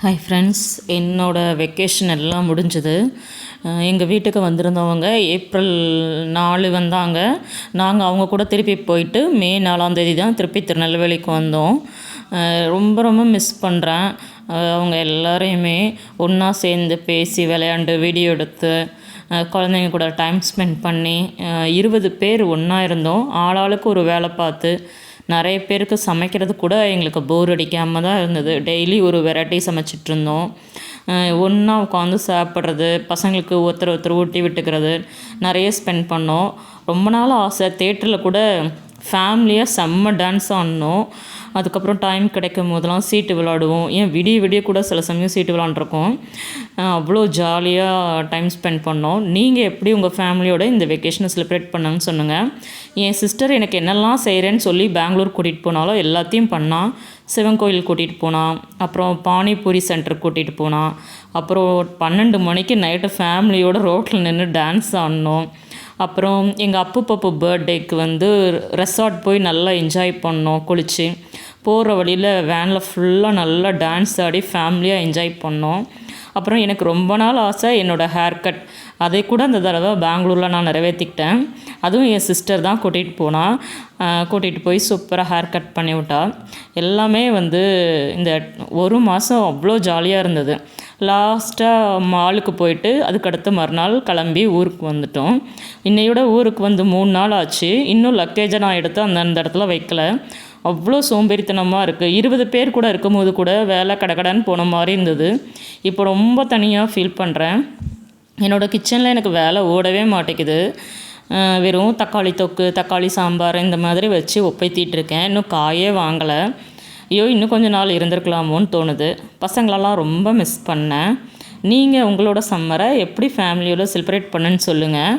Hi friends, என்னோடய vacation எல்லாம் முடிஞ்சுது. எங்கள் வீட்டுக்கு வந்திருந்தவங்க ஏப்ரல் 4 வந்தாங்க. நாங்கள் அவங்க கூட திருப்பி போயிட்டு மே 4ஆம் தேதி தான் திருப்பி திருநெல்வேலிக்கு வந்தோம். ரொம்ப ரொம்ப மிஸ் பண்ணுறேன். அவங்க எல்லாரையுமே ஒன்றா சேர்ந்து பேசி விளையாண்டு வீடியோ எடுத்து குழந்தைங்க கூட டைம் ஸ்பெண்ட் பண்ணி 20 பேர் ஒன்றா இருந்தோம். ஆளாளுக்கு ஒரு வேலை பார்த்து நிறைய பேருக்கு சமைக்கிறது கூட எங்களுக்கு போர் அடிக்காமல் தான் இருந்தது. டெய்லி ஒரு வெரைட்டி சமைச்சிட்ருந்தோம். ஒன்றா உட்காந்து சாப்பிட்றது, பசங்களுக்கு ஒருத்தர் ஒருத்தர் ஊட்டி விட்டுக்கிறது, நிறைய ஸ்பெண்ட் பண்ணோம். ரொம்ப நாள் ஆசை தேட்டரில் கூட ஃபேமிலியாக செம்ம டான்ஸ் ஆடினோம். அதுக்கப்புறம் டைம் கிடைக்கும் போதெல்லாம் சீட்டு விளாடுவோம். ஏன் விடிய விடிய கூட சில சமயம் சீட்டு விளாண்டுருக்கோம். அவ்வளோ ஜாலியாக டைம் ஸ்பெண்ட் பண்ணோம். நீங்கள் எப்படி உங்கள் ஃபேமிலியோட இந்த வெக்கேஷனை செலிப்ரேட் பண்ணாங்கன்னு சொல்லுங்கள். என் சிஸ்டர் எனக்கு என்னெல்லாம் செய்கிறேன்னு சொல்லி பெங்களூர் கூட்டிகிட்டு போனாலும் எல்லாத்தையும் பண்ணால். சிவன் கோயில் கூட்டிகிட்டு போனான், அப்புறம் பானிபூரி சென்டருக்கு கூட்டிகிட்டு போனான். அப்புறம் 12 மணிக்கு நைட்டு ஃபேமிலியோடு ரோட்டில் நின்று டான்ஸ் ஆடினோம். அப்புறம் எங்கள் அப்பு பப்பு பர்த்டேக்கு ரெசார்ட் போய் நல்லா என்ஜாய் பண்ணோம். குளித்து போகிற வழியில் வேனில் ஃபுல்லாக நல்லா டான்ஸ் ஆடி ஃபேமிலியாக என்ஜாய் பண்ணோம். அப்புறம் எனக்கு ரொம்ப நாள் ஆசை என்னோடய ஹேர் கட், அதை கூட அந்த தடவை பெங்களூரில் நான் நிறைவேற்றிக்கிட்டேன். அதுவும் என் சிஸ்டர் தான் கூட்டிகிட்டு போய் சூப்பராக ஹேர் கட் பண்ணி விட்டா. எல்லாமே இந்த ஒரு மாதம் அவ்வளோ ஜாலியாக இருந்தது. லாஸ்ட்டாக மாலுக்கு போயிட்டு அதுக்கடுத்து மறுநாள் கிளம்பி ஊருக்கு வந்துட்டோம். இன்னையோட ஊருக்கு 3 நாள் ஆச்சு. இன்னும் லக்கேஜை நான் எடுத்து அந்த இடத்துல வைக்கல. அவ்வளோ சோம்பேறித்தனமாக இருக்குது. 20 பேர் கூட இருக்கும்போது கூட வேலை கடகடன்னு போன மாதிரி இருந்தது. இப்போ ரொம்ப தனியாக ஃபீல் பண்ணுறேன். என்னோடய கிச்சனில் எனக்கு வேலை ஓடவே மாட்டேங்குது. வெறும் தக்காளி தொக்கு, தக்காளி சாம்பார் இந்த மாதிரி வச்சு ஒப்பைத்திட்டுருக்கேன். இன்னும் காயே வாங்கலை. ஐயோ, இன்னும் கொஞ்சம் நாள் இருந்திருக்கலாமோன்னு தோணுது. பசங்களெல்லாம் ரொம்ப மிஸ் பண்ணேன். நீங்கள் உங்களோட சம்மரை எப்படி ஃபேமிலியோடு செலிப்ரேட் பண்ணுன்னு சொல்லுங்கள்.